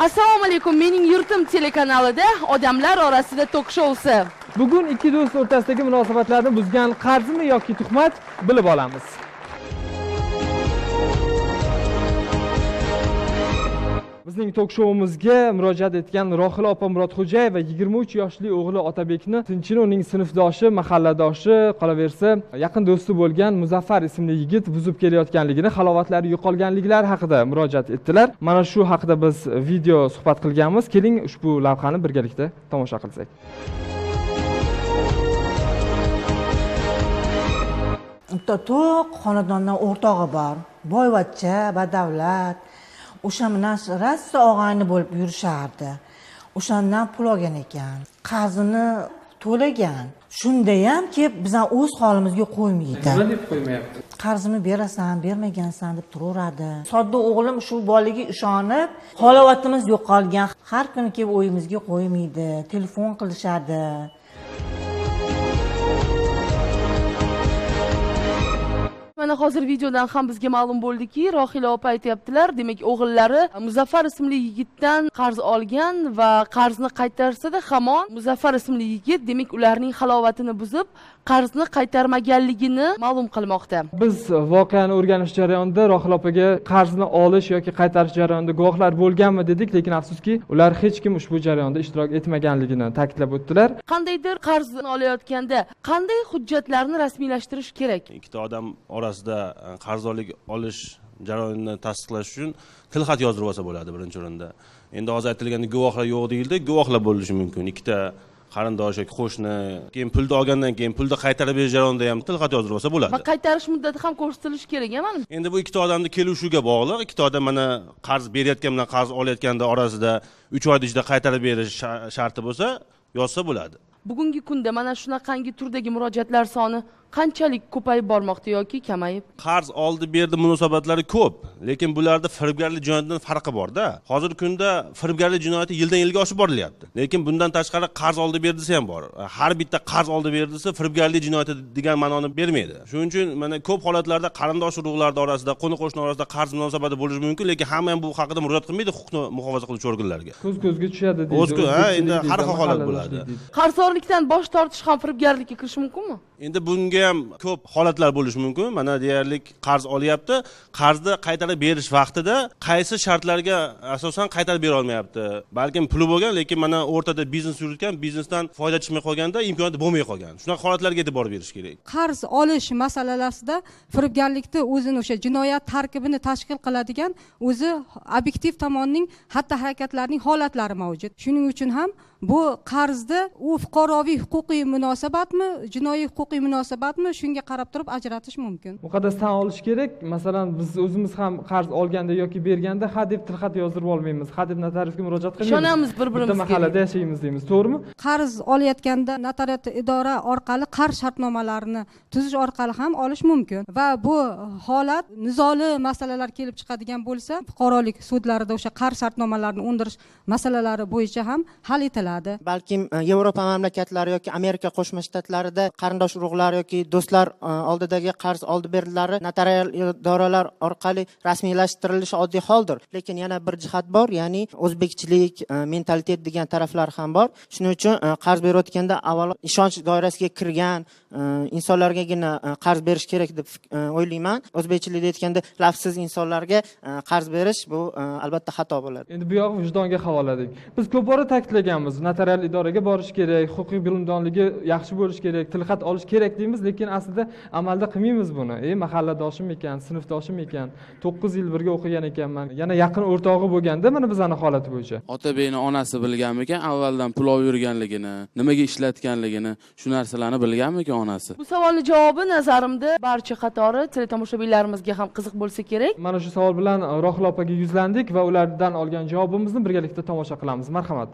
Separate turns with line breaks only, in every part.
Assalomu alaykum, mening yurtim telekanalida odamlar orasida tok shousi.
Bugun ikki do'st o'rtasidagi munosabatlarni buzgan qarzmi yoki tuhmat bilib olamiz. Bizning tok shoumizga murojaat etgan Rohila opa Murodxo'jayeva 23 yoshli o'g'li Otabekni tinchini uning sinfdoshi, mahalladoshi, qolaversa yaqin do'sti bo'lgan Muzaffar ismli yigit buzib kelayotganligini, halovatlari yo'qolganliklari haqida murojaat etdilar. Mana shu haqida biz video suhbat qilganmiz. Keling ushbu lavhani birgalikda tomosha qilsak.
To'q xonadondan o'rtog'i bor. Boyvachcha, badavlat. O'sha bilan rassa og'ayni bo'lib yurishardi. O'shandan pul olgan ekan. Qarzini to'lagan. Shunda ham kelib bizdan o'z holimizga qo'ymaydi.
Nima deb qo'ymayapti?
Qarzini berasan, bermagansan deb turaveradi. Sodda o'g'lim shu bolaga ishonib, halovatimiz yo'qolgan. Har kuni kelib o'yimizga qo'ymaydi, telefon qilishadi.
Mana hozir videodan ham bizga ma'lum bo'ldiki, Rohila opa aytayaptilar, demak o'g'illari Muzaffar ismli yigitdan qarz olgan va qarzni qaytarsa-da hamon Muzaffar ismli yigit demak ularning halovatini buzib, qarzni qaytarmaganligini ma'lum qilmoqda.
Biz voqeani o'rganish jarayonida Rohila opaga qarzni olish yoki qaytarish jarayonida guvohlar bo'lganmi dedik, lekin afsuski ular hech kim ushbu jarayonda ishtirok etmaganligini ta'kidlab o'tdilar.
Qandaydir qarzni olayotganda qanday hujjatlarni rasmiylashtirish kerak?
Ikkita odam orasida qarzdorlik olish jarayonini tasdiqlash uchun tilxat yozdirib olsa bo'ladi birinchi o'rinda. Endi hozir aytilganda guvohlar yo'q deyildi, guvohlar bo'lishi mumkin. Ikkita qarindosh yoki qo'shni, keyin pulni olgandan keyin pulni qaytarib berish jarayonida ham tilxat yozdirib olsa bo'ladi.
Va qaytarish muddati ham ko'rsatilishi kerak-a?
Endi bu ikkita odamning kelishuviga bog'liq. Ikkita odam mana qarz berayotgan bilan qarz olayotganda orasida 3 oy ichida qaytarib berish sharti bo'lsa, yozsa bo'ladi.
Bugungi kunda mana shunaqangi turdagi murojaatlar soni qanchalik ko'payib bormoqda yoki kamayib?
Qarz oldi berdi munosabatlari ko'p, lekin bularda firibgarlik jinoyatidan farqi bor-da. Hozirgi kunda firibgarlik jinoyati yildan yilga oshib borilyapti. Lekin bundan tashqari qarz oldi berdisi ham bor. Har bitta qarz oldi berdisi firibgarlik jinoyati degan ma'noni bermaydi. Shuning uchun mana ko'p holatlarda qarindosh urug'lar orasida, qo'ni-qo'shni orasida qarz munosabati bo'lishi mumkin, lekin hamma ham bu haqida murojaat qilmaydi huquqni muhofaza qiluvchi organlarga.
Ko'z-ko'zga tushadi deydi.
Endi har xil holat bo'ladi.
Qarzdorlikdan bosh tortish ham firibgarlikka kirishi mumkinmi?
Endi bunga ham ko'p holatlar bo'lishi mumkin. Mana deyarli qarz olyapti, qarzni qaytarib berish vaqtida qaysi shartlarga asosan qaytarib bera olmayapti. Balkim puli bo'lgan, lekin mana o'rtada biznes yuritgan, biznesdan foyda chiqmay qolganda imkoniyati bo'lmay qolgan. Shunaqa holatlarga e'tibor berish kerak.
Qarz olish masalalarida firibgarlikda o'zini o'sha jinoyat tarkibini tashkil qiladigan o'zi obyektiv tomonning xatti-harakatlarining holatlari mavjud. Shuning uchun ham bu qarzda u fuqaroviy huquqiy munosabatmi, jinoiy huquqiy munosabatmi, shunga qarab turib ajratish mumkin.
Muqaddas tan olish kerak. Masalan, biz o'zimiz ham qarz olganda yoki berganda ha deb tilxat yozdirib olmaymiz. Ha deb notariusga murojaat qilmaymiz.
Ishonamiz bir-birimizga.
Bitta mahallada yashaymiz deymiz, to'g'rimi?
Qarz olayotganda notariat idora orqali qarz shartnomalarini tuzish orqali ham olish mumkin va bu holat nizoli masalalar kelib chiqadigan bo'lsa, fuqarolik sudlarida o'sha qarz shartnomalarini undirish masalalari bo'yicha ham hal etiladi.
Balkim Yevropa mamlakatlari yoki Amerika Qo'shma Shtatlarida qarindosh urug'lar yoki do'stlar oldidagi qarz oldi berilari notarial idoralar orqali rasmiylashtirilishi oddiy holdir. Lekin yana bir jihat bor, ya'ni o'zbekchilik, mentalitet degan taraflar ham bor. Shuning uchun qarz berayotganda avvalo ishonch doirasiga kirgan insonlargagina qarz berish kerak deb o'ylayman. O'zbekchilikda aytganda lafsiz insonlarga qarz berish bu albatta xato bo'ladi.
Endi bu yoq vijdonga havoladik. Biz ko'p bora ta'kidlaganmiz, notarial idoraga borish kerak, huquqiy bilimdonligi yaxshi bo'lish kerak, tilxat olish kerak deymiz, lekin aslida amalda qilmaymiz buni. Mahalladoshim ekan, sinfdoshim ekan, 9 yil birga o'qigan ekanman. Yana yaqin o'rtog'i bo'lganda mana bizning holati bo'yicha.
Otabekning onasi bilganmikan avvaldan pul olib yurganligini, nimaga ishlatganligini, shu narsalarni bilganmikan onasi?
Bu savolning javobi nazarimda barcha qatori teletomoshabinlarimizga ham qiziq bo'lsa kerak.
Mana shu savol bilan Rohila opaga yuzlandik va ulardan olgan javobimizni birgalikda tomosha qilamiz. Marhamat.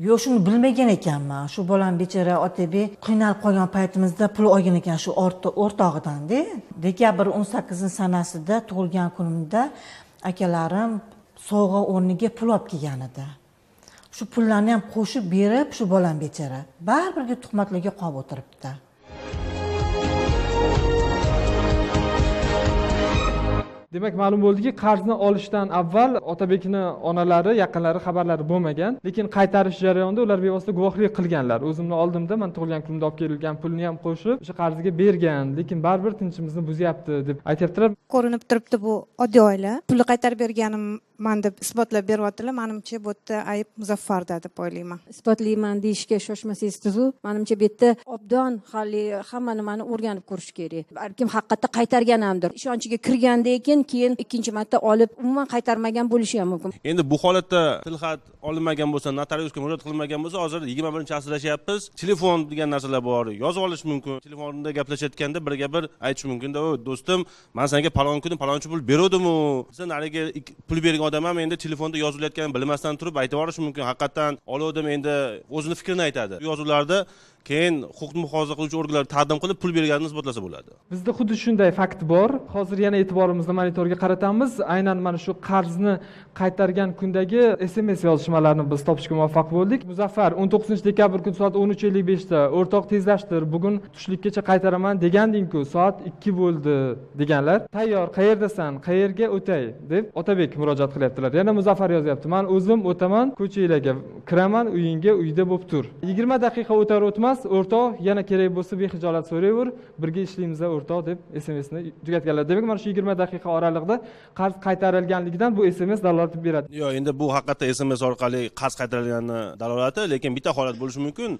Yo'q, shuni bilmagan ekanman. Shu bolam bechora Otabek qiynalib qolgan paytimizda pul olgan ekan shu o'rtog'idan-da. Dekabr 18 sanasida tug'ilgan kunimda akalarim sovg'a o'rniga pul olib kelgan edi. Shu pullarni ham qo'shib berib, shu bolam bechora baribirga tuhmatlarga qolib o'tiribdi.
Demak, ma'lum bo'ldiki, qarzni olishdan avval Otabekni onalari, yaqinlari xabarlari bo'lmagan, lekin qaytarish jarayonida ular bevosita guvohlik qilganlar. O'zimni oldimda men tug'ilgan kunimda olib kelgan pulni ham qo'shib, o'sha qarziga bergan, lekin baribir tinchimizni buzyapti deb aytyaptilar.
Ko'rinib turibdi, bu oddiy oila. Pulni qaytarib berganimman deb isbotlab beryaptilar. Menimcha bu yerda ayb Muzaffarda deb o'ylayman.
Isbotlayman deyishga shoshmasangiz tuzu. Menimcha bu yerda obdon hali hamma nimani o'rganib ko'rish kerak. Balkim haqiqatda qaytargan hamdir. Ishonchiga kirgandan keyin ikkinchi marta olib umuman qaytarmagan bo'lishi ham mumkin.
Endi bu holatda tilxat olinmagan bo'lsa, notariusga murojaat qilinmagan bo'lsa, hozir 21-asrlashyapmiz. Telefon degan narsalar bor, yozib olish mumkin. Telefonda gaplashayotganda birga bir aytish mumkin-da, do'stim, men senga falon kuni falonchi pul berdim-u. Sen nariga pul bergan odam ham endi telefonda yozilayotganini bilmasdan turib aytib yuborish mumkin. Haqiqatan oluvdim, endi o'zini fikrini aytadi. Bu yozuvlarda keyin huquqni muhofaza qiluvchi organlar taqdim qilib pul berganini isbotlasa bo'ladi.
Bizda xuddi shunday fakt bor. Hozir yana e'tiborimizni monitorga qaratamiz. Aynan mana shu qarzni qaytargan kundagi SMS yozishmalarini biz topishga muvaffaq bo'ldik. Muzaffar 19-dekabr kun soat 13:55 da o'rtoq tezlashtir, bugun tushlikkacha qaytaraman deganding-ku, soat 2 bo'ldi deganlar. Tayyor, qayerdasan, qayerga o'tay deb Otabek murojaat qilyaptilar. Yana Muzaffar yozyapti. Men o'zim o'taman, ko'chalarga kiraman, uyingga uyda bo'lib tur. 20 daqiqa o'tar o'tmas o'rtoq, yana kerak bo'lsa bexijolat so'rayver, birga ishlaymiz o'rtoq deb SMS-ni tugatganlar. Demak, mana shu 20 daqiqa oralig'ida qarz qaytarilganligidan bu SMS dalolat beradi.
Yo'q, endi bu haqiqatda SMS orqali qarz qaytarilgani dalolati, lekin bitta holat bo'lishi mumkin.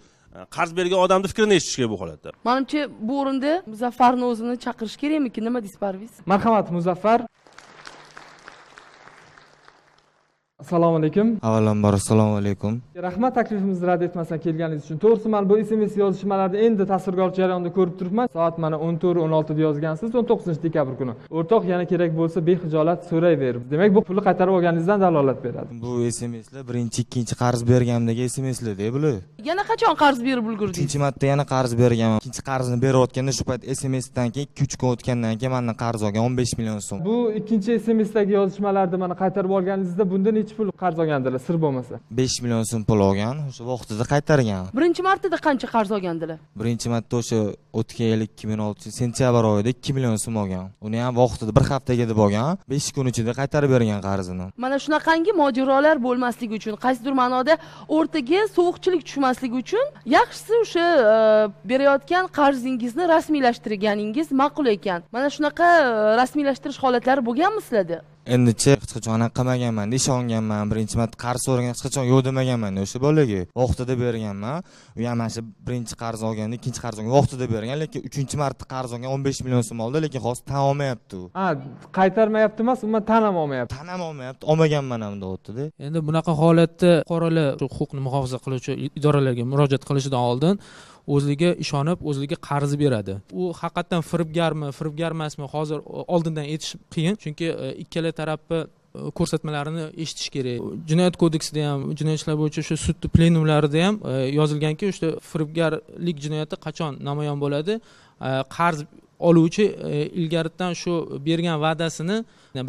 Qarz bergan odamning fikrini eshitish kerak bu holatda.
Menimcha bu o'rinda Muzaffarni o'zini chaqirish kerakmi? Nima deysiz, Parviz?
Marhamat, Muzaffar. Assalomu alaykum.
Avvalambor assalomu alaykum.
Rahmat, taklifimizni rad etmasdan kelganingiz uchun. To'g'risi, men bu SMS yozishmalarni endi tasvirga olish jarayonida ko'rib turibman. Soat mana 14:16 da yozgansiz, 19-dekabr kuni. O'rtoq, yana kerak bo'lsa bexijolat so'rayver. Demak, bu pulni qaytarib olganingizdan dalolat beradi.
Bu SMSlar birinchi, ikkinchi qarz berganimdagi SMSlar-da bular.
Yana qachon qarz berib ulgurdingiz?
Ikkinchi marta yana qarz berganman. Ikkinchi qarzni berayotganda shu payt SMSdan keyin 2-3 kun o'tgandan keyin mendan qarz olgan 15 million so'm.
Bu ikkinchi SMSdagi yozishmalarni mana qaytarib olganingizda bunda necha pul qarz olgandilar, sir bo'lmasa?
5 million so'm pul olgan, o'sha vaqtida qaytargan.
Birinchi martada qancha qarz olgandilar?
Birinchi marta o'sha o'tgan yil 2016 sentyabr oyida 2 million so'm olgan. Uni ham vaqtida bir haftaga deb olgan, 5 kun ichida qaytarib bergan qarzini.
Mana shunaqangi mojarolar bo'lmasligi uchun, qaysidir ma'noda o'rtaga sovuqchilik tushmasligi uchun yaxshisi o'sha berayotgan qarzingizni rasmiylashtirganingiz ma'qul ekan. Mana shunaqa rasmiylashtirish holatlari bo'lganmi sizlarda?
Endicha hech qachon anaqa qilmaganman, ishonganman. Birinchi marta qarz so'ragan hech qachon yo'q demaganman o'sha bolaga. Vaqtida berganman. U ham mana shu birinchi qarz olganda, ikkinchi qarz olganda vaqtida bergan, lekin 3-marta qarz olgan 15 million so'm oldi, lekin hozir tan olmayapti u.
Ha, qaytarmayapti emas, umuman tan ham olmayapti.
Tan ham olmayapti, olmaganman ham deyapti-da.
Endi bunaqa holatda fuqarolar huquqni muhofaza qiluvchi idoralarga murojaat qilishidan oldin o'zliga ishonib, o'zliga qarz beradi. U haqiqatan firibgarmi, firibgar emasmi, hozir oldindan aytish qiyin, chunki ikkala tarafni ko'rsatmalarini eshitish kerak. Jinoyat kodeksida ham, jinoyat ishlari bo'yicha shu sud plenumlarida ham yozilganki, o'sha firibgarlik jinoyati qachon namoyon bo'ladi? Qarz oluvchi ilgaridan shu bergan va'dasini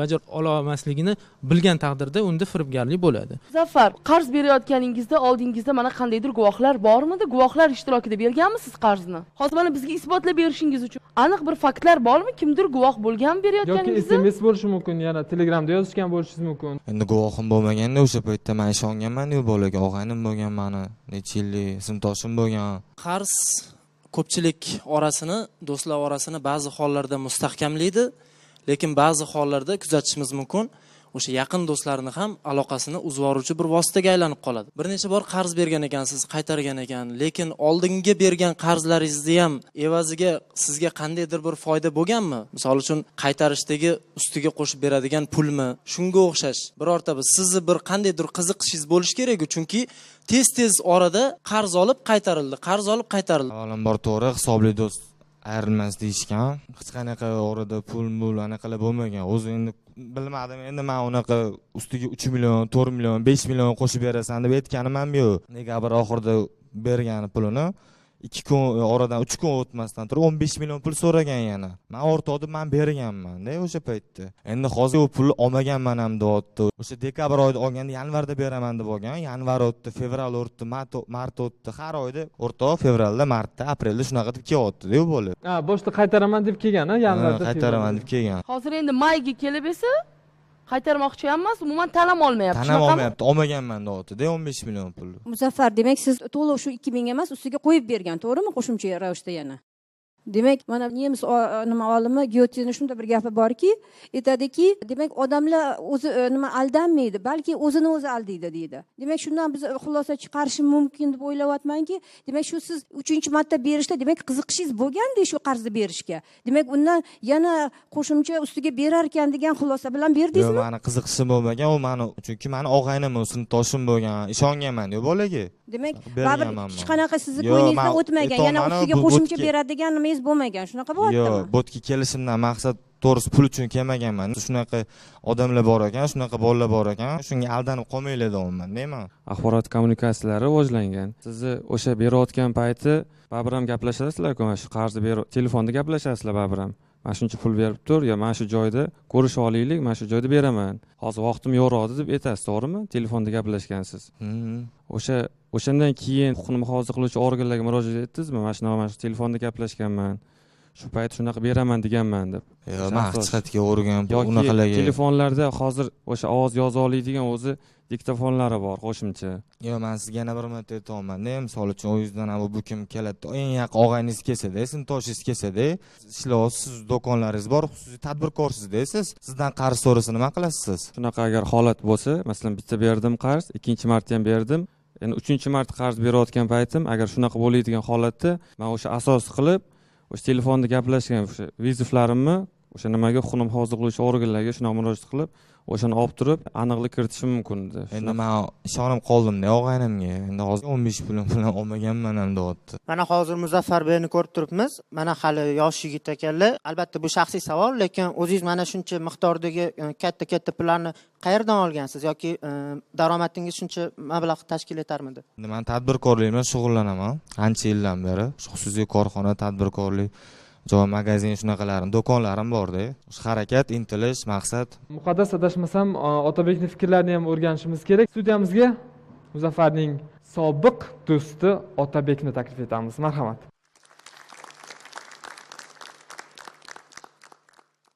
bajara olmasligini bilgan taqdirda unda firibgarlik bo'ladi.
Muzaffar, qarz berayotganingizda oldingizda mana qandaydir guvohlar bormidi? Guvohlar ishtirokida berganmisiz qarzni? Hozir mana bizga isbotlab berishingiz uchun aniq bir faktlar bormi? Kimdir guvoh bo'lgan berayotganingizda?
Yoki SMS bo'lishi mumkin, yana Telegramda yozishgan bo'lishingiz mumkin.
Endi guvohim bo'lmaganda o'sha paytda men ishonganman-ku bolaga, og'aynim bo'lgan meni, necha yillik sinfdoshim bo'lgan.
Qarz ko'pchilik orasini, do'stlar orasini ba'zi hollarda mustahkamlaydi, lekin ba'zi hollarda kuzatishimiz mumkin, o'sha yaqin do'stlarni ham aloqasini uzib boruvchi bir vositaga aylanib qoladi. Bir necha bor qarz bergan ekansiz, qaytargan ekan, lekin oldingi bergan qarzlaringizni ham evaziga sizga qandaydir bir foyda bo'lganmi? Misol uchun qaytarishdagi ustiga qo'shib beradigan pulmi? Shunga o'xshash birorta sizni bir qandaydir qiziqishingiz bo'lish kerak, chunki tez orada qarz olib qaytarildi, qarz olib qaytarildi.
Avvalambor to'g'ri, hisobli do'st ayrilmas deyishgan. Hech qanaqa orada pul anaqalar bo'lmagan. O'zi endi bilmadim, endi men unaqa ustiga 3 million, 4 million, 5 million qo'shib berasan deb aytganim ham yo'q. Negadir oxirida bergan pulini 2 kun oradan 3 kun o'tmasdan turib 15 million pul so'ragan yana. Men o'rtoqda men berganman-da o'sha paytda. Endi hozir u pulni olmaganman ham deyapti. O'sha dekabr oyida olganda yanvarda beraman deb olgan. Yanvar o'tdi, fevral o'tdi, mart o'tdi. Har oyda o'rtoq fevralda, martda, aprelda shunaqa deb kelyapti-da u bola.
Ha, boshda qaytaraman deb kelgan-a, yanvarda.
Qaytaraman deb kelgan.
Hozir endi mayga kelib esa qaytarmoqchi ham emas, umuman tanam olmayapti.
Tanam olmayapti, olmaganman deyapti-da 15 million pul.
Muzaffar, demak siz to'liq shu 2000 emas, ustiga qo'yib bergan, to'g'rimi? Qo'shimcha ravishda yana. Demak, mana nemis nima olimi Gyoteni shunda bir gapi borki, aytadiki, demak odamlar o'zi nima aldanmaydi, balki o'zini o'zi aldaydi deydi. Demak, shundan biz xulosa chiqarishim mumkin deb o'ylayapmanki, demak shu siz 3-marta berishda demak qiziqishingiz bo'lganda shu qarzni berishga. Demak, undan yana qo'shimcha ustiga berar ekan degan xulosa bilan berdingizmi?
Yo'q, meni qiziqishim bo'lmagan, u meni chunki meni og'aynim, sinfdoshim bo'lgan, ishonganman-ku bolaga.
Demak, baribir hech qanaqa sizni ko'nglingizdan o'tmagan, yana ustiga qo'shimcha beradigan nimangiz bo'lmagan, shunaqa bo'lyaptimi?
Yo'q, bo'tga kelishimdan maqsad to'g'risi pul uchun kelmaganman. Shunaqa odamlar bor ekan, shunaqa bolalar bor ekan, shunga aldanib qolmaylar deyman, deyman.
Axborot kommunikatsiyalari rivojlangan. Sizni o'sha berayotgan payti baribir ham gaplashasizlar-ku, mana shu qarzni berib, telefonda gaplashasizlar baribir ham. Mana shuncha pul berib tur, yo mana shu joyda ko'rish olaylik, mana shu joyda beraman. Hozir vaqtim yo'qdi deb aytasiz, to'g'rimi? Telefonda gaplashgansiz. O'shandan keyin huquqni muhofaza qiluvchi organlarga murojaat etdingizmi? Mana shu telefonda gaplashganman. Shu payt shunaqa beraman deganman deb.
Yo'q, maqsadga o'rgan unaqalarga.
Telefonlarda hozir o'sha ovoz yoza oladigan o'zi diktofonlari bor, qo'shimcha.
Yo'q, men sizga yana bir marta aytaman. Misol uchun u yuzdan ham bu kim keladi? Eng yaqin og'ayningiz kelsa-da, sinfdoshingiz kelsa-da, siz do'konlaringiz bor, xususiy tadbirkorsiz-da, sizdan qarz so'rasa nima qilasiz?
Shunaqa agar holat bo'lsa, masalan, bitta berdim qarz, ikkinchi marta ham berdim. Endi 3-marta qarz berayotgan paytim, agar shunaqa bo'ladigan holatda, men o'sha asos qilib, o'sha telefonda gaplashgan o'sha viziflarimni o'sha nimaga huquqni muhofaza qiluvchi organlarga shunaqa murojaat qilib, o'shani olib turib aniqlik kiritishim mumkin edi.
Endi men ishonib qoldim-da og'aynimga. Endi hozir 15 pul bilan olmaganman ham deyapti.
Mana hozir Muzaffar Beyni ko'rib turibmiz. Mana hali yosh yigit ekanlar. Albatta bu shaxsiy savol, lekin o'zingiz mana shuncha miqdordagi katta pullarni qayerdan olgansiz yoki daromadingiz shuncha mablag' tashkil etarmidi?
Men tadbirkorlik bilan shug'ullanaman. Ancha yildan beri xususiy korxona, tadbirkorlik, joy, magazin shunaqalarim, do'konlarim bor-da. Shu harakat, intilish, maqsad.
Muqaddas adashmasam, Otabekning fikrlarini ham o'rganishimiz kerak. Studiyamizga Muzaffarning sobiq do'sti Otabekni taklif etamiz. Marhamat.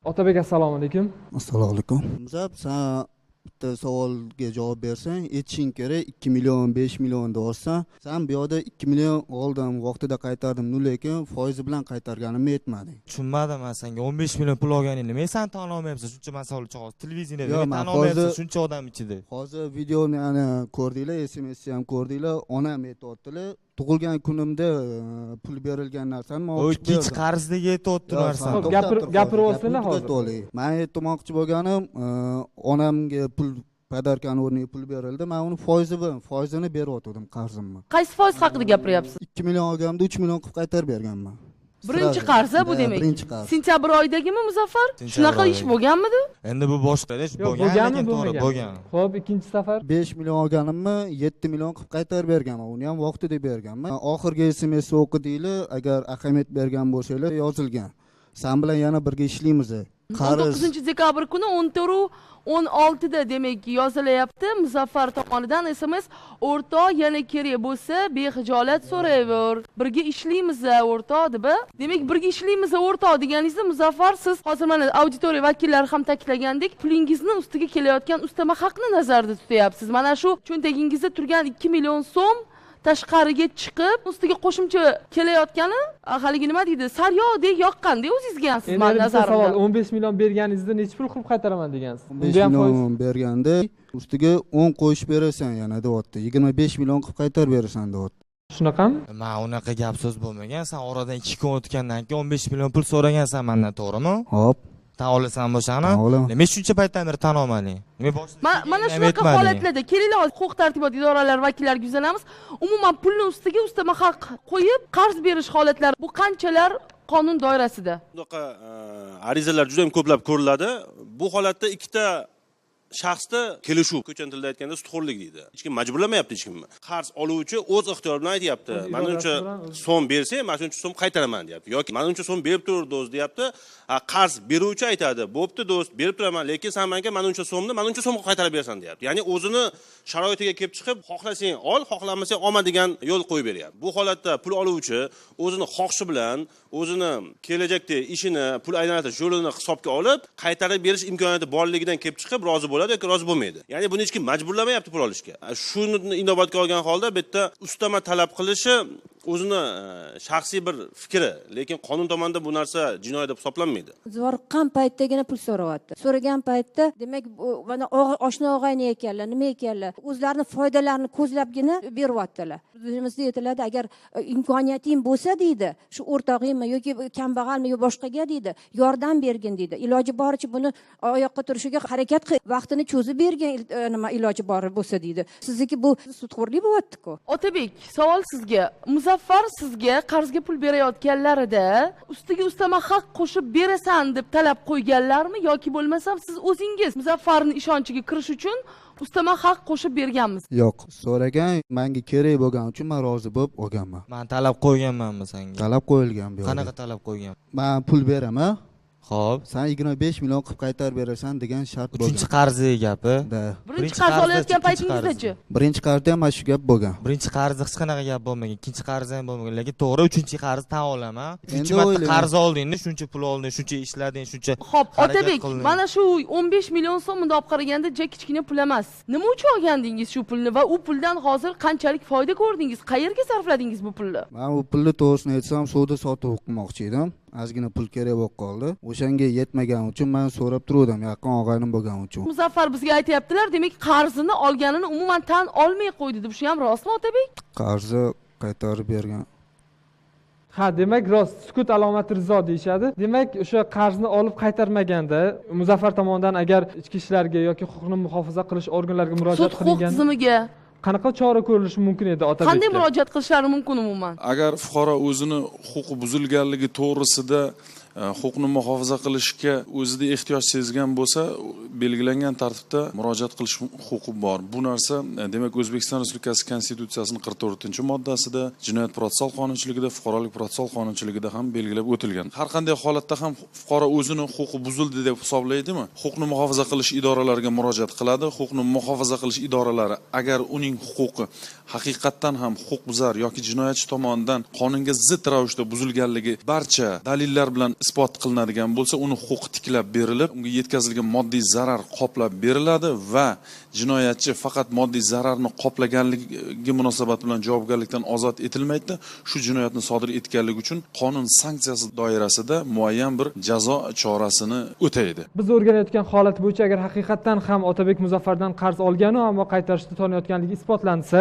Otabek, assalomu alaykum.
Assalomu alaykum. Muzaffar, sen bitta savolga javob bersang, aytishing kerak 2 million, 5 million olsan, sen bu yoqda 2 million oldim, vaqtida qaytardim, lekin foizi bilan qaytarganimni aytmading.
Tushunmadim men senga 15 million pul olganingni. Men sen tan olmayapsan, shuncha masala uchun televiziyaga tan olmayapsan, shuncha odam ichida.
Hozir videoni ana ko'rdinglar, SMS-ni ham ko'rdinglar, onam aytayotdilar. Tug'ilgan kunimda pul berilgan narsani men olib berdim.
Ikkinchi qarzdagi aytayotdilar sen.
Gapirib olsanglar hozir.
Men aytmoqchi bo'lganim, onamga pul padarkan o'rniga pul berildi. Men uni foizini beryotgandim qarzimni.
Qaysi foiz haqida gapiryapsiz?
2 million olganimda 3 million qilib qaytarib berganman.
Birinchi qarzi bu demak. Sentabr oyidagimi Muzaffar? Shunaqa ish bo'lganmidi?
Endi bu boshqa ish bo'lganmi, to'g'ri bo'lgan.
Xo'p, ikkinchi safar
5 million olganimni 7 million qilib qaytarib berganman. Uni ham vaqtida berganman. Oxirgi SMS o'qidinglar, agar ahamiyat bergan bo'lsanglar yozilgan. Sen bilan yana birga ishlaymiz.
19 dekabr kuni 10:16da demak yozilyapti Muzaffar tomonidan SMS: o'rtoq yana kerak bo'lsa bexijolat so'rayver. Birga ishlaymiz o'rtoq deb. Demak birga ishlaymiz o'rtoq deganingizda Muzaffar, siz hozir mana auditoriya vakillari ham ta'kidlagandek, pulingizni ustiga kelayotgan ustama haqni nazarda tutyapsiz. Mana shu cho'ntagingizda turgan 2 million so'm tashqariga chiqib, ustiga qo'shimcha kelayotgani haligi nima deydi, saryodek yoqqanda o'zingizga ham siz men nazarimda.
15 million berganingizda necha pul qilib qaytaraman degansiz?
15 million berganda ustiga 10 qo'shib berasan yana deyapti. 25 million qilib qaytarib berasan deyapti.
Shunaqami?
Men unaqa gap so'z bo'lmagan. Sen oradan 2 kun o'tgandan keyin 15 million pul so'ragansan mendan, to'g'rimi?
Xo'p.
Tan olasan bo'shani? Nima shuncha paytdan beri tan olmading?
Mana shunaqa holatlarda kelinglar, huquq tartibot idoralari vakillariga yuzlanamiz. Umuman pulni ustiga ustama haq qo'yib qarz berish holatlari bu qanchalar qonun doirasida?
Bunaqa arizalar juda ham ko'plab ko'riladi. Bu holatda ikkita shaxsda kelishuv, ko'chan tilida aytganda sudxo'rlik deydi. Hech kim majburlamayapti hech kimni. Qarz oluvchi o'z ixtiyori bilan aytyapti. Mana uncha so'm bersang, mana shuncha so'm qaytaraman deyapti. Yoki mana uncha so'm berib tur do'st deyapti. Qarz beruvchi aytadi, "Bo'pti do'st, berib turaman, lekin sen menga mana uncha so'mni, mana uncha so'mga qaytarib berasan" deyapti. Ya'ni o'zini sharoitiga kelib chiqib, xohlasang ol, xohlamasang olma degan yo'l qo'yib beryapti. Bu holatda pul oluvchi o'zini xohishi bilan, o'zini kelajakda ishini, pul aylantirib yo'lini hisobga olib, qaytarib berish imkoniyati borligidan kelib chiqib rozi bo'ladi yoki rozi bo'lmaydi. Ya'ni buni hech kim majburlamayapti pul olishga. Shuni inobatga olgan holda bu yerda ustama talab qilishi o'zini shaxsiy bir fikri, lekin qonun tomonidan bu narsa jinoyat deb hisoblanmaydi.
Zoriqqan paytdagina pul so'rayapti. So'ragan paytda, demak, mana oshna og'ayni ekanlar, nima ekanlar, o'zlarini foydalarini ko'zlabgina beryaptilar. Bizimizda aytiladi, agar imkoniyating bo'lsa deydi, shu o'rtog'ingmi yoki kambag'almi yo boshqaga deydi, yordam bergin deydi. Iloji boricha buni oyoqqa turishiga harakat qil, vaqtini cho'zib bergan nima iloji bori bo'lsa deydi. Sizniki bu sudxo'rlik bo'lyapti-ku.
Otabek, savol sizga. Muzaffar sizga qarzga pul berayotganlarida ustiga ustama haq qo'shib berasan deb talab qo'yganlarmi yoki bo'lmasam siz o'zingiz Muzaffarning ishonchiga kirish uchun ustama haq qo'shib berganmisiz?
Yo'q, so'ragan, menga kerak bo'lgani uchun men rozi bo'lib olganman.
Men talab qo'yganmanmi senga?
Talab qo'yilgan bu.
Qanaqa talab qo'ygan?
Men pul beraman.
Xo'p,
sen 25 million qilib qaytarib berasan degan shart bo'lgan.
Uchinchi qarzi gapi.
Birinchi qarz olayotgan paytingizda-chi?
Birinchi qarzda ham mana shu gap bo'lgan.
Birinchi qarzda hech qanaqa gap bo'lmagan, ikkinchi qarzda ham bo'lmagan, lekin to'g'ri uchinchi qarz tan olaman. Uchinchi marta qarz oldingda, shuncha pul olding, shuncha ishlading, shuncha.
Xo'p, Otabek, mana shu 15 million so'm bunday olib qaraganda ja kichkina pul emas. Nima uchun olgandingiz shu pulni va u puldan hozir qanchalik foyda ko'rdingiz? Qayerga sarfladingiz bu pulni?
Men bu pulni to'g'risini aytsam, savdo sotuv qilmoqchi edim. Ozgina pul kerak bo'lib qoldi. O'shanga yetmagan uchun men so'rab turdim, yaqin og'aynim bo'lgani uchun.
Muzaffar bizga aytayaptilar, demak qarzini olganini umuman tan olmay qo'ydi deb. Shu ham rostmi, Otabek?
Qarzni qaytarib bergan.
Ha, demak rost, sukut alomati rizo deyishadi. Demak, o'sha qarzni olib qaytarmaganda Muzaffar tomonidan agar ichki ishlarga yoki huquqni muhofaza qilish organlariga murojaat qilingan,
sud tizimiga
qanaqa chora ko'rilishi mumkin edi Otabekka?
Qanday murojaat qilishlari mumkin umuman?
Agar fuqaro o'zini huquqi buzilganligi to'g'risida huquqni muhofaza qilishga o'zida ehtiyoj sezgan bo'lsa, belgilangan tartibda murojaat qilish huquqi bor. Bu narsa demak O'zbekiston Respublikasi Konstitutsiyasining 44-moddasida, Jinoyat protsessual qonunchiligida, Fuqarolik protsessual qonunchiligida ham belgilab o'tilgan. Har qanday holatda ham fuqaro o'zini huquqi buzildi deb hisoblaydimi, huquqni muhofaza qilish idoralariga murojaat qiladi. Huquqni muhofaza qilish idoralari agar uning huquqi haqiqatdan ham huquqbuzar yoki jinoyatchi tomonidan qonunga zid ravishda buzilganligi barcha dalillar bilan isbot qilinadigan bo'lsa, uni huquqi tiklab berilib, unga yetkazilgan moddiy zarar qoplab beriladi va jinoyatchi faqat moddiy zararni qoplaganligi munosabati bilan javobgarlikdan ozod etilmaydi. Shu jinoyatni sodir etganligi uchun qonun sanksiyasi doirasida muayyan bir jazo chorasini o'taydi.
Biz o'rganayotgan holat bo'yicha agar haqiqatdan ham Otabek Muzaffardan qarz olgani, ammo qaytarishni tonayotganligi isbotlansa,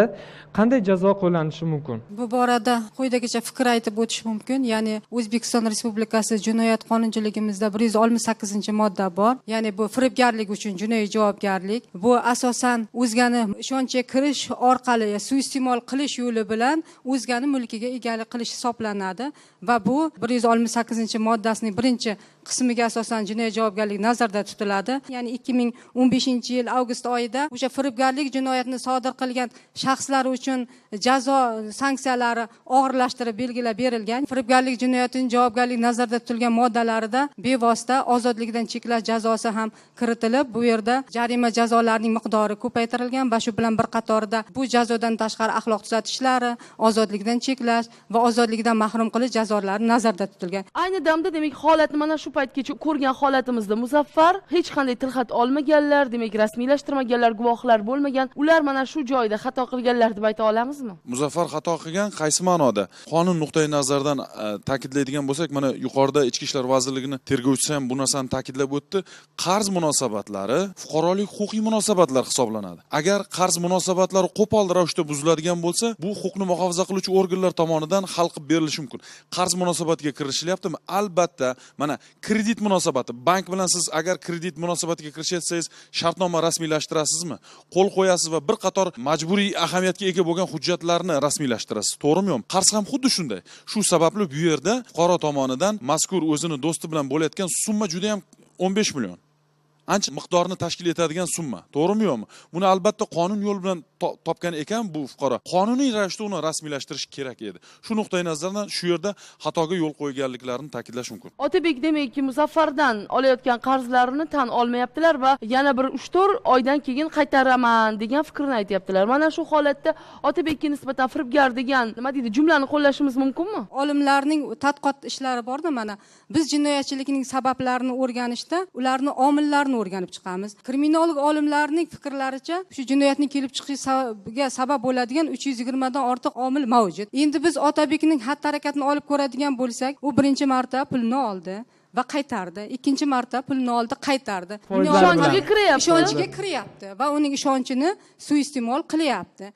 qanday jazo qo'llanishi mumkin?
Bu borada quyidagicha fikr aytib o'tish mumkin. Ya'ni O'zbekiston Respublikasi Jinoyat qonunchiligimizda 168-modda bor. Ya'ni bu firibgarlik uchun jinoiy javobgarlik. Bu asosan o'zgani ishonchga kirish orqali suiiste'mol qilish yo'li bilan o'zgani mulkiga egalik qilish hisoblanadi va bu 168-moddasining 1-qismiga asosan jinoiy javobgarlik nazarda tutiladi. Ya'ni 2015-yil avgust oyida o'sha firibgarlik jinoyatini sodir qilgan shaxslar uchun jazo sanksiyalari og'irlashtirib belgilab berilgan. Firibgarlik jinoyatining javobgarlik nazarda tutilgan moddalarida bevosita ozodlikdan cheklash jazosi ham kiritilib, bu yerda jarima jazolarining miqdori ko'paytirilgan va shu bilan bir qatorida bu jazodan tashqari axloq tuzatishlari, ozodlikdan cheklash va ozodlikdan mahrum qilish jazolari nazarda tutilgan.
Ayni damda demak holatni mana shu paytgacha ko'rgan holatimizda Muzaffar hech qanday tilxat olmaganlar, demak rasmiylashtirmaganlar, guvohlar bo'lmagan, ular mana shu joyda xato qilganlar deb ayta olamizmi?
Muzaffar xato qilgan qaysi ma'noda? Qonun nuqtai nazaridan ta'kidlaydigan bo'lsak, mana yuqorida Ichki ishlar vazirligining tergovchisi ham bu narsani ta'kidlab o'tdi. Qarz munosabatlari fuqarolik huquqiy munosabatlar hisoblanadi. Agar qarz munosabatlari qo'pol ravishda buziladigan bo'lsa, bu huquqni muhofaza qiluvchi organlar tomonidan hal qilib berilishi mumkin. Qarz munosabatiga kirishilyaptimi? Albatta, mana kredit munosabati. Bank bilan siz agar kredit munosabatiga kirishatsangiz, shartnoma rasmiylashtirasizmi? Qo'l qo'yasiz va bir qator majburiy ahamiyatga ega bo'lgan hujjatlarni rasmiylashtirasiz. To'g'rimi yo'qmi? Qarz ham xuddi shunday. Shu sababli bu yerda fuqaro tomonidan mazkur o'zini do'sti bilan bo'layotgan summa juda ham 15 million. ancha miqdorni tashkil etadigan summa. To'g'rimi, yo'qmi? Buni albatta qonun yo'li bilan topgan ekan bu fuqaro. Qonuniy ravishda uni rasmiylashtirish kerak edi. Shu nuqtai nazardan shu yerda xatoga yo'l qo'yganliklarini ta'kidlash mumkin.
Otabek demakki Muzaffardan olayotgan qarzlarini tan olmayaptilar va yana bir 3-4 oydan keyin qaytaraman degan fikrni aytyaptilar. Mana shu holatda Otabekka nisbatan firibgar degan nima deydi jumlani qo'llashimiz mumkinmi?
Olimlarning tadqiqot ishlari borda mana biz jinoyatchilikning sabablarini o'rganishda ularni omillarini o'rganib chiqamiz. Kriminolog olimlarning fikrlaricha shu jinoyatning kelib chiqishiga sabab bo'ladigan 320 dan ortiq omil mavjud. Endi biz Otabekning xatti-harakatini olib ko'radigan bo'lsak, u birinchi marta pulni oldi va qaytardi. Ikkinchi marta pulni oldi, qaytardi. Ishonchiga kiryapti va uning ishonchini suiiste'mol qilyapti.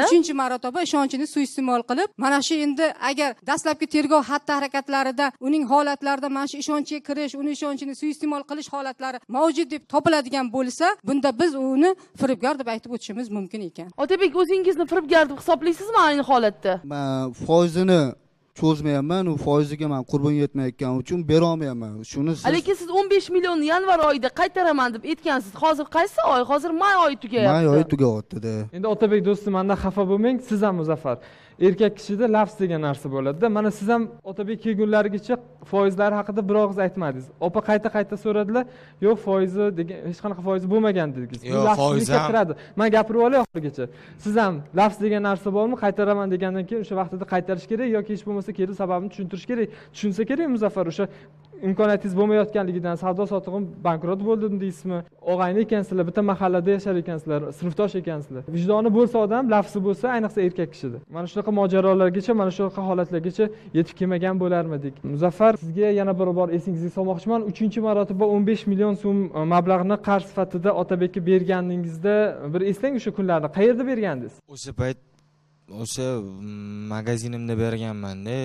Uchinchi marotaba ishonchini suiiste'mol qilib, mana shu endi agar dastlabki tergov xatti-harakatlarida uning holatlarida mana shu ishonchiga kirish, uning ishonchini suiiste'mol qilish holatlari mavjud deb topiladigan bo'lsa, bunda biz uni firibgar deb aytib o'tishimiz mumkin ekan.
Otabek, o'zingizni firibgar deb hisoblaysizmi ayni holatda?
Men foizini cho'zmayapman, u foiziga men qurbon yetmayotgani uchun bera olmayapman. Shuni
lekin siz 15 millionni yanvar oyida qaytaraman deb aytgansiz. Hozir qaysi oy? Hozir may oyi tugayapti.
May oyi tugayapti-da.
Endi Otabek do'stim, mendan xafa bo'lmang, siz ham Muzaffar. Erkak kishida lafz degan narsa bo'ladi-da. Mana siz ham Otabek kelgunlarigacha foizlari haqida bir og'iz aytmadingiz. Opa qayta so'radilar. Yo'q, foizi degan hech qanaqa foizi bo'lmagan dedingiz.
Yo'q, foiz ham
kiradi. Men gapirib olay oxirigacha. Siz ham lafz degan narsa bormi? Qaytaraman degandan keyin o'sha vaqtida qaytarish kerak yoki hech bo'lmasa kelib sababini tushuntirish kerak. Tushunsa kerak Muzaffar, o'sha imkoniyatingiz bo'lmayotganligidan savdo sotig'im bankrot bo'ldim deysizmi? Og'ayni ekansizlar, bitta mahallada yashar ekansizlar, sinfdosh ekansizlar. Vijdoni bo'lsa odam, lafzi bo'lsa, ayniqsa erkak kishida. Mana shunaqa mojarolargacha, mana shunaqa holatlargacha yetib kelmagan bo'larmidik. Muzaffar, sizga yana bir bor esingizga solmoqchiman. 3-marotaba 15 million so'm mablag'ni qarz sifatida Otabekka berganingizda bir eslang o'sha kunlarni. Qayerda bergandingiz?
O'sha payt o'sha magazinimda berganman-da.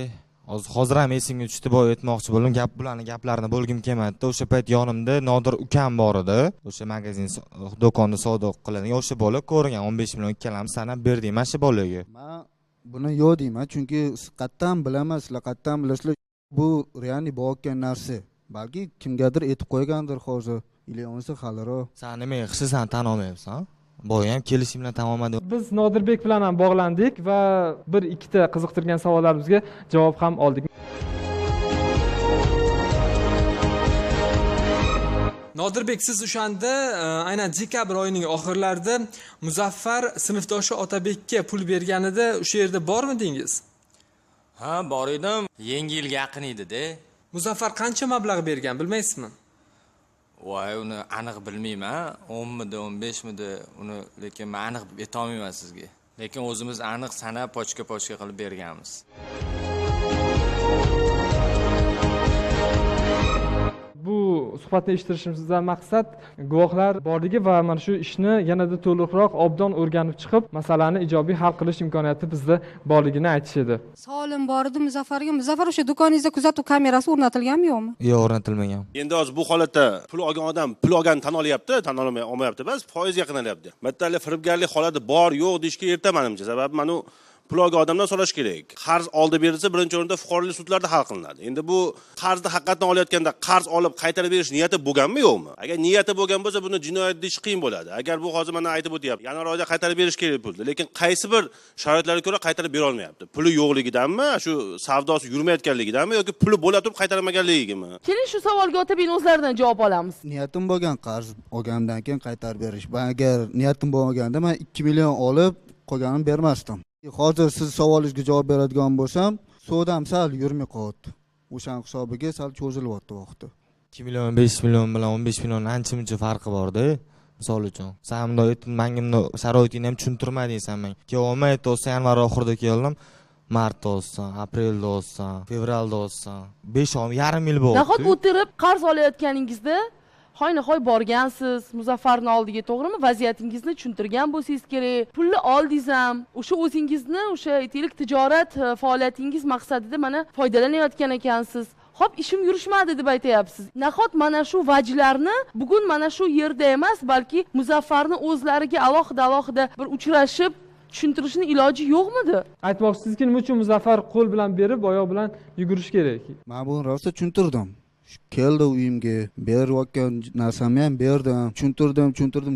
Hozir ham esimga tushdi, boy aytmoqchi bo'ldim. Bularni gaplarini bo'lgim kelmadi. O'sha payt yonimda Nodir ukam bor edi. O'sha magazin do'konda savdo qiladigan o'sha bola ko'rgan 15 million ikkalamiz sanab berdik mana shu bolaga.
Men buni yo'q deyman, chunki siz qattan bilaman, sizlar qattan bilasizlar. Bu real bo'layotgan narsa. Balki kimgadir aytib qo'ygandir hozir. Ilyonsa xalaro.
Sen nima qilsan, tan olmayapsan? Boya ham kelishim bilan tamomladi.
Biz Nodirbek bilan ham bog'landik va bir ikkita qiziqtirgan savollarimizga javob ham oldik.
Nodirbek, siz o'shanda aynan dekabr oyining oxirlarida Muzaffar sinfdoshi Otabekka pul berganida o'sha yerda bormidingiz?
Ha, bor edim. Yangi yilga yaqin edi-da.
Muzaffar qancha mablag' bergan, bilmaysizmi?
Voy, uni aniq bilmayman, 10 midi, 15 midi, uni lekin men aniq ayta olmayman sizga. Lekin o'zimiz aniq sanab pochka qilib berganmiz.
Bu suhbatni eshittirishimizdan maqsad guvohlar borligi va mana shu ishni yanada to'liqroq obdon o'rganib chiqib, masalani ijobiy hal qilish imkoniyati bizda borligini aytish edi.
Savolim bor edi Muzaffarga. Muzaffar, o'sha do'koningizda kuzatuv kamerasi o'rnatilganmi yo'qmi?
Yo'q, o'rnatilmagan.
Endi hozir bu holatda pul olgan odam pul olganini tan olyapti, tan olmayapti, bas foiz yaqinlayapti. Bittalik firibgarlik holati bor, yo'q deyishga erta menimcha. Sababi mana pul olgan odamdan so'rash kerak. Qarz oldi berilsa, birinchi o'rinda fuqarolik sudlarida hal qilinadi. Endi bu qarzni haqiqatan olayotganda qarz olib qaytarib berish niyati bo'lganmi yo'qmi? Agar niyati bo'lgan bo'lsa, buni jinoyat deyish qiyin bo'ladi. Agar bu hozir mana aytib o'tyapti, yanvar oyida qaytarib berish kerak pulni, lekin qaysi bir sharoitlarga ko'ra qaytarib bera olmayapti. Puli yo'qligidanmi, shu savdosi yurmayotganligidanmi yoki puli bo'la turib qaytarmaganligimi?
Keling shu savolga Otabekning o'zlaridan javob olamiz.
Niyatim bo'lgan qarz olgandan keyin qaytarib berish. Agar niyatim bo'lmaganda men 2 million olib qolganini bermasdim. Hozir siz savolingizga javob beradigan bo'lsam, sodam sal yurmay qoldi. O'shan hisobiga sal cho'zilyapti vaqti.
2 million 5 million bilan 15 million ancha-muncha farqi bor-da. Misol uchun, sen bunday aytib, menga sharoitini ham tushuntirmading sen menga. Kelolmay aytsa yanvar oxirida keldim. Martda olsan, aprelda olsan, fevralda olsan, 5 oy, yarim yil bo'ldi.
Nahot o'tirib qarz olayotganingizda hoynahoy borgansiz Muzaffarning oldiga, to'g'rimi? Vaziyatingizni tushuntirgan bo'lsangiz kerak. Pulni oldingiz ham, o'sha o'zingizni o'sha aytaylik tijorat faoliyatingiz maqsadida mana foydalanayotgan ekansiz. Hop, ishim yurishmadi deb aytayapsiz. Nahot mana shu vajlarni bugun mana shu yerda emas, balki Muzaffarni o'zlariga alohida bir uchrashib tushuntirishning iloji yo'qmidi?
Aytmoqchisizki, nima uchun Muzaffar qo'l bilan berib, oyoq bilan yugurish kerak?
Men buni rosa tushuntirdim. keldi uyimga, berayotgan narsamni ham berdim, tushuntirdim,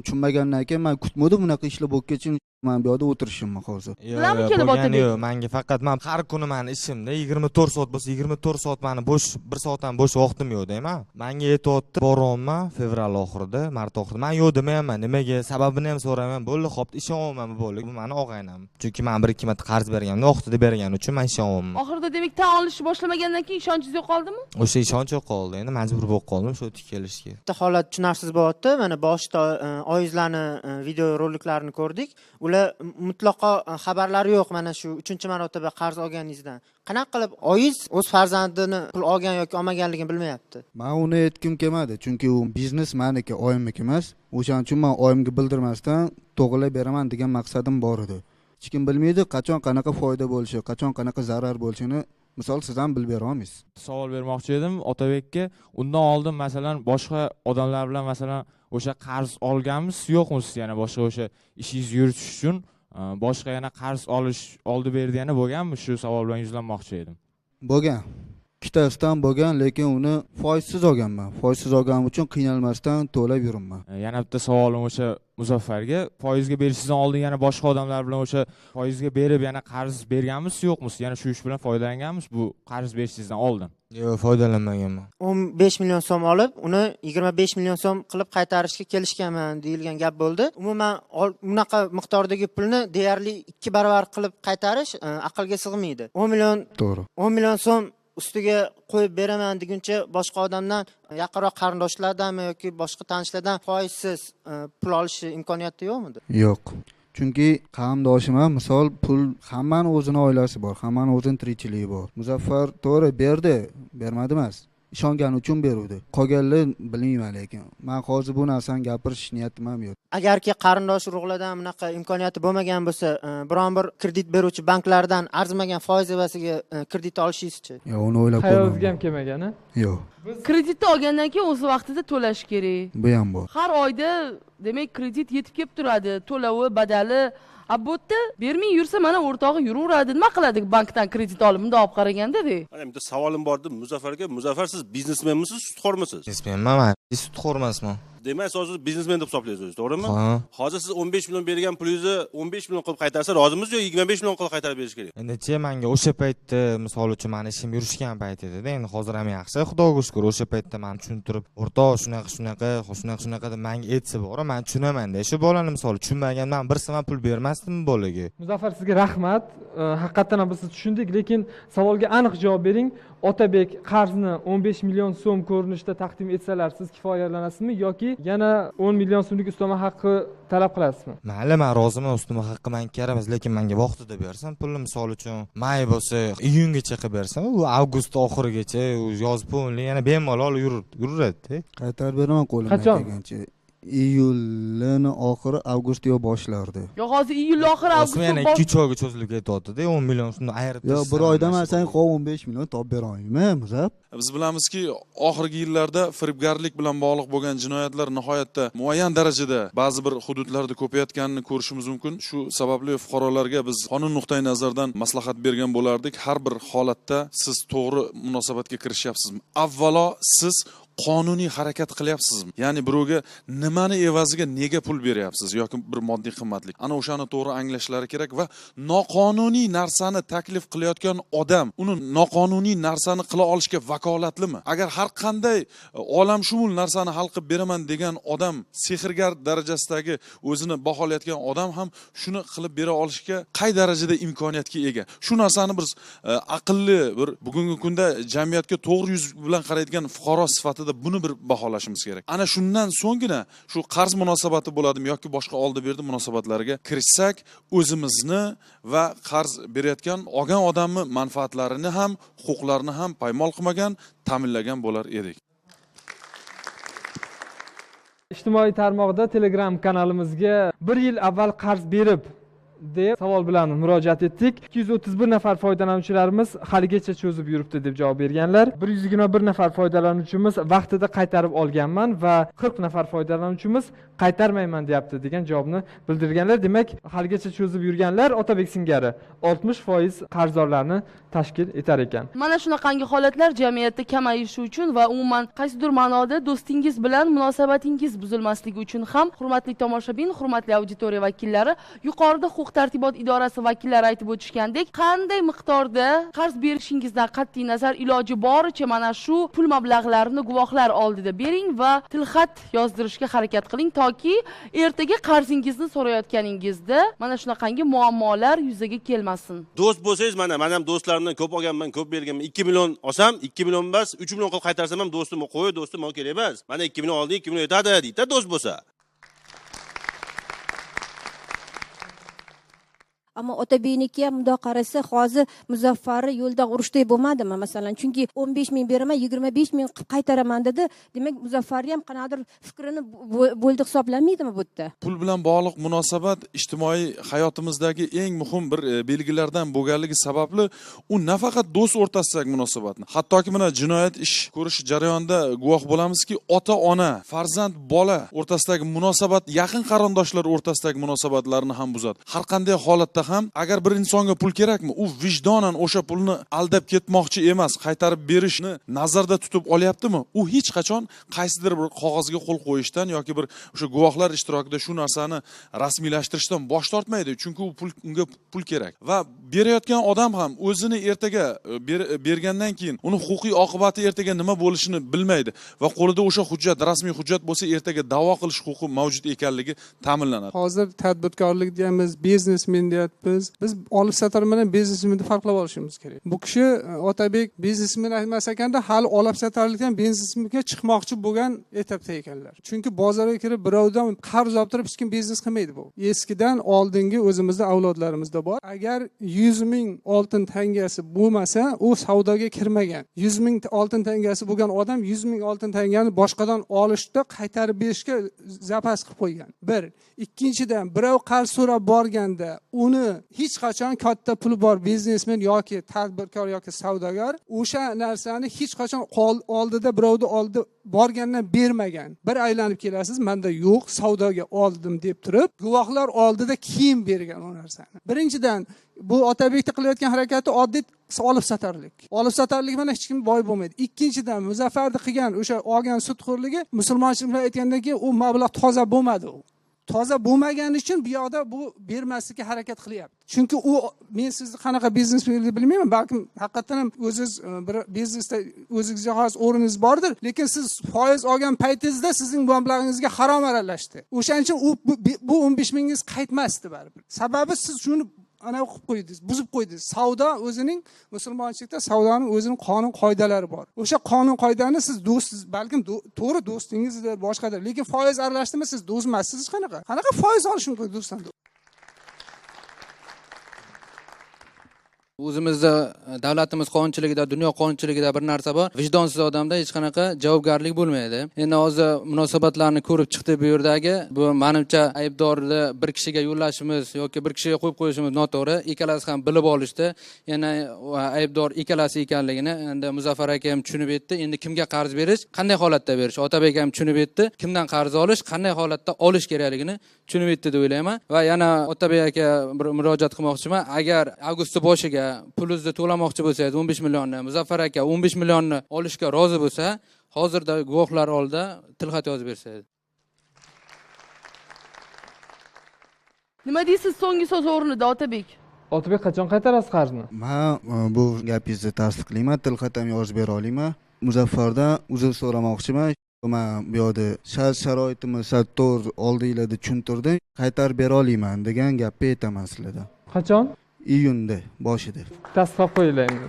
tushunmagandan keyin men kutmadim bunaqa ishlar bo'lib ketsin. Men bu yerda o'tirishimman hozir.
Bilanmi kelib Otabek?
Yo'q, menga faqat men har kuni meni ishimda 24 soat bo'lsa, 24 soat meni bo'sh, 1 soat ham bo'sh vaqtim yo'q deyman. Menga yetyapti, boryapman fevral oxirida, mart oxirida. Men yo'q demayman. Nimaga? Sababini ham so'rayman. Bo'ldi, xo'p, ishonyapman bo'ldi. Bu meni og'aynam. Chunki men 1-2 marta qarz berganman, vaqtida bergani uchun men ishonyapman.
Oxirida demak tan olishni boshlamagandan keyin ishonchingiz yo'qoldimi?
O'sha ishonch yo'qoldi. Endi majbur bo'lib qoldim shu yerga kelishga.
Bitta holat tushunarsiz bo'lyapti. Mana boshida oyizlarni video roliklarini ko'rdik. Ular mutlaqo xabarlari yo'q mana shu 3-marotaba qarz olganingizdan. Qanaqa qilib oyiz o'z farzandini pul olgan yoki olmaganligini bilmayapti?
Men uni aytkim kelmadi, chunki u biznes meniki, oyimniki emas. O'shaning uchun men oyimga bildirmasdan to'g'rilab beraman degan maqsadim bor edi. Hech kim bilmaydi qachon qanaqa foyda bo'lishi, qachon qanaqa zarar bo'lishini. Misol siz ham bilib bera olmaysiz.
Savol bermoqchi edim Otabekka. Undan oldin masalan boshqa odamlar bilan masalan o'sha qarz olganmisiz, yo'qmisiz? Yana boshqa o'sha ishingizni yuritish uchun boshqa yana qarz olish oldi berdi yana bo'lganmi? Shu savol bilan yuzlanmoqchi edim.
Bo'lgan. Ikkitasidan bo'lgan, lekin uni foizsiz olganman. Foizsiz olganim uchun qiynalmasdan to'lab yuribman.
Yana bitta savolim o'sha Muzaffarga, foizga berishingizdan oldin yana boshqa odamlar bilan o'sha foizga berib yana qarz berganmisiz, yo'qmisiz? Yana shu ish bilan foydalanganmisiz bu qarz berishingizdan oldin?
Yo'q, foydalanmaganman.
15 million so'm olib, uni 25 million so'm qilib qaytarishga kelishganman deyilgan gap bo'ldi. Umuman bunaqa miqdordagi pulni deyarli 2 barobar qilib qaytarish aqlga sig'maydi. 10 million
to'g'ri.
10 million so'm ustiga qo'yib beraman deguncha boshqa odamdan yaqinroq qarindoshlardanmi yoki boshqa tanishlardan foizsiz pul olish imkoniyati yo'qmidi?
Yo'q. Chunki qarindoshim ham misol pul hammani o'zini oilasi bor, hammani o'zini tirikchiligi bor. Muzaffar to'g'ri berdi, bermadi emas. Ishongani uchun beruvdi. Qolganlar bilmayman lekin. Men hozir bu narsani gapirish niyatim ham yo'q.
Agarki qarindosh urug'lardan bunaqa imkoniyati bo'lmagan bo'lsa, biron bir kredit beruvchi banklardan arzimagan foiz evasiga kredit olishingizchi?
Yo'q, uni o'ylab ko'rmadim.
Hayolingizga ham kelmagani?
Yo'q.
Kreditni olgandan keyin o'z vaqtida to'lash kerak.
Bu ham bor.
Har oyda demak kredit yetib kelib turadi, to'lovi, badali. Abbo'tda bermay yursa mana o'rtog'i yuraveradi. Nima qiladi bankdan kredit olib bunday olib qaraganda-da?
Mana bitta savolim bor edi Muzaffarga. Muzaffar, siz biznesmenmisiz, sudxo'rmisiz?
Biznesmenman, sudxo'r emasman.
Demak, hozir biznesmen deb hisoblaysiz, to'g'rimi?
Ha.
Hozir siz 15 million bergan pulingizni 15 million qilib qaytarsa rozimisiz yo 25 million qilib qaytarib berish kerak?
Endi menga o'sha paytda misol uchun meni ishim yurishgan payt edi-da. Endi hozir ham yaxshi, Xudoga shukr. O'sha paytda meni tushuntirib, o'rtoq shunaqa deb menga aytsa bor, men tushunaman-da. Shu bolani misol tushunmagan men bir so'm pul bermasdim bolaga.
Muzaffar, sizga rahmat. Haqiqatan ham biz tushundik, lekin savolga aniq javob bering. Otabek qarzni 15 million so'm ko'rinishda taqdim etsalar, siz kifoyalanasizmi yoki yana 10 million so'mlik ustama haqqi talab qilasizmi?
Mayli, men roziman, ustama haqqi menga kerak emas, lekin menga vaqtida bersam, pulni misol uchun may bo'lsa, iyungacha qilib bersam, u avgust oxirigacha, yoz pulni yana bemalol yuradi.
Qaytarib beraman qo'limdan kelgancha. Iyulning oxiri avgust yo boshlardi.
Yo, hozir iyul oxiri avgust.
Yana 2 oyga cho'zilib ketyapti-da, 10 million so'mni ayirib.
Yo, bir oyda men senga 15 million topib bera olmayman, Muzab.
Biz bilamizki, oxirgi yillarda firibgarlik bilan bog'liq bo'lgan jinoyatlar nihoyatda muayyan darajada ba'zi bir hududlarda ko'payayotganini ko'rishimiz mumkin. Shu sababli fuqarolarga biz qonun nuqtai nazaridan maslahat bergan bo'lardik. Har bir holatda siz to'g'ri munosabatga kirishyapsizmi? Avvalo, siz qonuniy harakat qilyapsizmi? Ya'ni birovga nimani evaziga nega pul beryapsiz yoki bir moddiy qimmatlik. Ana o'shani to'g'ri anglashlari kerak va noqonuniy narsani taklif qilayotgan odam uni noqonuniy narsani qila olishga vakolatlimi? Agar har qanday olamshumul narsani hal qilib beraman degan odam sehrgar darajasidagi o'zini baholayotgan odam ham shuni qilib bera olishga qay darajada imkoniyatga ega? Shu narsani biz aqlli bir bugungi kunda jamiyatga to'g'ri yuz bilan qaraydigan fuqaro sifatida buni bir baholashimiz kerak. Ana shundan so'nggina shu qarz munosabati bo'ladimi yoki boshqa oldi-berdi munosabatlariga kirishsak, o'zimizni va qarz berayotgan olgan odamni manfaatlarini ham, huquqlarini ham poymol qilmagan, ta'minlagan bo'lar edik.
Ijtimoiy tarmoqda Telegram kanalimizga 1 yil avval qarz berib deb savol bilan murojaat etdik. 231 nafar foydalanuvchilarimiz haligacha cho'zib yuribdi deb javob berganlar. 121 nafar foydalanuvchimiz vaqtida qaytarib olganman va 40 nafar foydalanuvchimiz qaytarmayman deyapti degan javobni bildirganlar. Demak, haligacha cho'zib yurganlar Otabek singari 60% qarzdorlarni tashkil etar ekan.
Mana shunaqangi holatlar jamiyatda kamayishi uchun va umuman qaysidir ma'noda do'stingiz bilan munosabatingiz buzilmasligi uchun ham hurmatli tomoshabin, hurmatli auditoriya vakillari, yuqorida huquq-tartibot idorasi vakillari aytib o'tishgandek, qanday miqdorda qarz berishingizdan qat'iy nazar iloji boricha mana shu pul mablag'larini guvohlar oldida bering va tilxat yozdirishga harakat qiling, toki ertaga qarzingizni so'rayotganingizda mana shunaqangi muammolar yuzaga kelmasin.
Do'st bo'lsangiz, mana men ham do'stlarimdan ko'p olganman, ko'p berganman. 2 million olsam, 2 million emas, 3 million qilib qaytarsam ham do'stim, qo'y do'stim, menga kerak emas. Mana 2 million olding, 2 million yetadi deydi, do'st bo'lsa.
Ammo Otabekniki ham bundoq qarasa, hozir Muzaffarni yo'ldan urishday bo'lmadimi, masalan? Chunki 15 ming beraman, 25 ming qilib qaytaraman dedi. Demak, Muzaffarni ham qanaqadir fikrini bo'ldi hisoblanmaydimi bu yerda?
Pul bilan bog'liq munosabat ijtimoiy hayotimizdagi eng muhim bir belgilardan bo'lganligi sababli u nafaqat do'st o'rtasidagi munosabatni, hattoki mana jinoyat ish ko'rish jarayonida guvoh bo'lamizki, ota-ona, farzand, bola o'rtasidagi munosabat, yaqin qarindoshlar o'rtasidagi munosabatlarni ham buzadi. Har qanday holatda ham agar bir insonga pul kerakmi, u vijdonan o'sha pulni aldab ketmoqchi emas, qaytarib berishni nazarda tutib olyaptimi, u hech qachon qaysidir bir qog'ozga qo'l qo'yishdan yoki bir o'sha guvohlar ishtirokida shu narsani rasmiylashtirishdan bosh tortmaydi, chunki u unga pul kerak. Va berayotgan odam ham o'zini ertaga bergandan keyin uni huquqiy oqibati ertaga nima bo'lishini bilmaydi va qo'lida o'sha hujjat, rasmiy hujjat bo'lsa ertaga da'vo qilish huquqi mavjud ekanligi ta'minlanadi.
Hozir tadbirkorlik deymiz, biznesmen deyapmiz. Biz olib sotar bilan biznesmenni farqlab olishimiz kerak. Bu kishi Otabek biznesmen emas ekanda, hali olib sotarlikdan biznesmenga chiqmoqchi bo'lgan etapda ekanlar. Chunki bozorga kirib birovdan qarz olib turib hech kim biznes qilmaydi bu. Eskidan oldingi o'zimizda avlodlarimizda bor. Agar 100 ming oltin tangasi bo'lmasa, u savdoga kirmagan. 100 ming oltin tangasi bo'lgan odam 100 ming oltin tangani boshqadan olishda qaytarib berishga zapas qilib qo'ygan. Bir. Ikkinchidan, birov qarz so'rab borganda uni hech qachon katta puli bor biznesmen yoki tadbirkor yoki savdogar o'sha narsani hech qachon oldida birovni oldida borgandan bermagan. Bir aylanib kelasiz, menda yo'q, savdoga oldim deb turib, guvohlar oldida keyin bergan o narsani. Birinchidan, bu Otabekning qilayotgan harakati oddiy olib sotarlik. Olib sotarlik bilan hech kim boy bo'lmaydi. Ikkinchidan, Muzaffarni qilgan o'sha olgan sudxo'rligi musulmonchilik bilan aytgandan keyin u mablag' toza bo'lmadi u. Toza bo'lmagani uchun bu yoqda bu bermaslikka harakat qilyapti. Chunki u men sizni qanaqa biznesmenligini bilmayman, balkim haqiqatan ham o'zingiz bir biznesda o'zingizga xos o'rningiz bordir, lekin siz foiz olgan paytingizda sizning mablag'ingizga harom aralashdi. O'shaning uchun bu 15 mingingiz qaytmasdi baribir. Sababi siz shuni ana o'qib qo'ydingiz, buzib qo'ydingiz. Savdo o'zining musulmonchilikda savdoning o'zining qonun qoidalari bor. O'sha qonun qoidani siz do'stsiz, balkim to'g'ri do'stingizdir, boshqadir, lekin foiz aralashtirma siz do'st emassiz. Qanaqa foiz olish mumkin do'stdan?
O'zimizda davlatimiz qonunchiligida, dunyo qonunchiligida bir narsa bor. Vijdonsiz odamda hech qanaqa javobgarlik bo'lmaydi. Endi hozir munosabatlarni ko'rib chiqdi bu yerdagi. Bu menimcha aybdorni bir kishiga yo'llashimiz yoki bir kishiga qo'yib qo'yishimiz noto'g'ri. Ikkalasi ham bilib olishdi. Yana aybdor ikkalasi ekanligini endi Muzaffar aka ham tushunib yetdi. Endi kimga qarz berish, qanday holatda berish, Otabek ham tushunib yetdi. Kimdan qarz olish, qanday holatda olish kerakligini tushunib yetdi deb o'ylayman. Va yana Otabek aka bir murojaat qilmoqchiman. Agar avgust boshiga pulingizni to'lamoqchi bo'lsangiz 15 millionni, Muzaffar aka 15 millionni olishga rozi bo'lsa, hozirda guvohlar oldida tilxat yozib bersangiz.
Nima deysiz so'nggi so'z o'rnida Otabek?
Otabek qachon qaytarasiz qarzni?
Men bu gapingizni tasdiqlayman, tilxat ham yozib bera olaman. Muzaffardan uzr so'ramoqchiman. Men bu yerda shart-sharoitimiz to'g'ri oldinglarda tushuntirdim. Qaytarib bera olmayman degan gapni aytaman sizlardan.
Qachon?
Iyunda boshida.
Tasdiqlab qo'yinglar endi.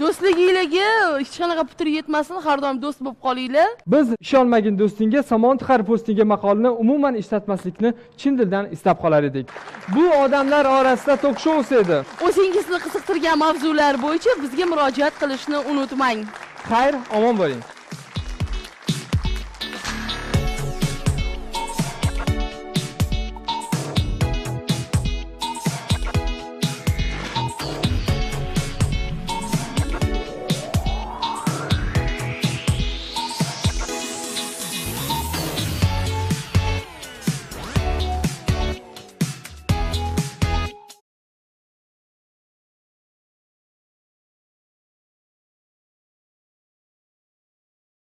Do'stligingizdagi hech qanaqa putur yetmasin, har doim do'st bo'lib qolinglar.
Biz ishonmagin do'stingga somon tixar postinga maqolni umuman ishlatmaslikni chin dildan istab qolar edik. Bu odamlar orasida tok-shou edi.
O'zingizni qiziqtirgan mavzular bo'yicha bizga murojaat qilishni unutmang.
Xayr, omon bo'ling.